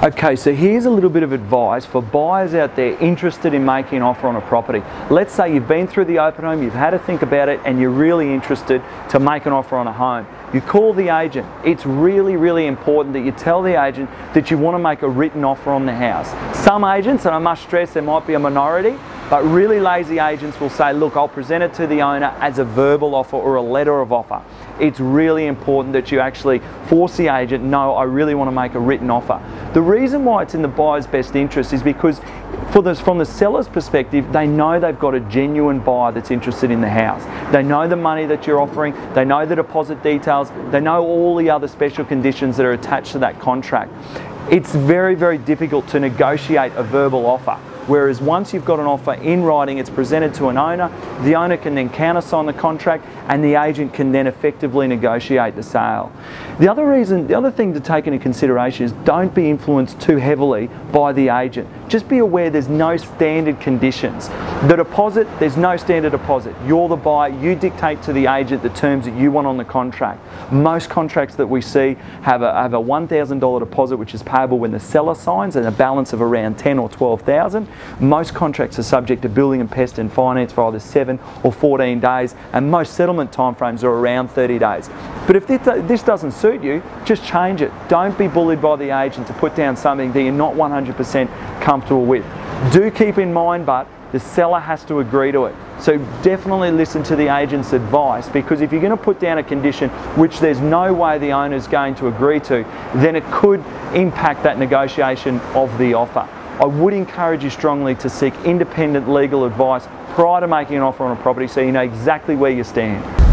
Okay, so here's a little bit of advice for buyers out there interested in making an offer on a property. Let's say you've been through the open home, you've had to think about it, and you're really interested to make an offer on a home. You call the agent. It's really, really important that you tell the agent that you want to make a written offer on the house. Some agents, and I must stress there might be a minority, but really lazy agents will say, look, I'll present it to the owner as a verbal offer or a letter of offer. It's really important that you actually force the agent, no, I really want to make a written offer. The reason why it's in the buyer's best interest is because from the seller's perspective, they know they've got a genuine buyer that's interested in the house. They know the money that you're offering, they know the deposit details, they know all the other special conditions that are attached to that contract. It's very, very difficult to negotiate a verbal offer. Whereas once you've got an offer in writing, it's presented to an owner, the owner can then countersign the contract and the agent can then effectively negotiate the sale. The other thing to take into consideration is don't be influenced too heavily by the agent. Just be aware there's no standard conditions. The deposit, there's no standard deposit. You're the buyer, you dictate to the agent the terms that you want on the contract. Most contracts that we see have a $1,000 deposit which is payable when the seller signs and a balance of around $10,000 or $12,000. Most contracts are subject to building and pest and finance for either 7 or 14 days, and most settlement timeframes are around 30 days. But if this doesn't suit you, just change it. Don't be bullied by the agent to put down something that you're not 100% comfortable with. Do keep in mind, but the seller has to agree to it. So definitely listen to the agent's advice, because if you're going to put down a condition which there's no way the owner is going to agree to, then it could impact that negotiation of the offer. I would encourage you strongly to seek independent legal advice prior to making an offer on a property so you know exactly where you stand.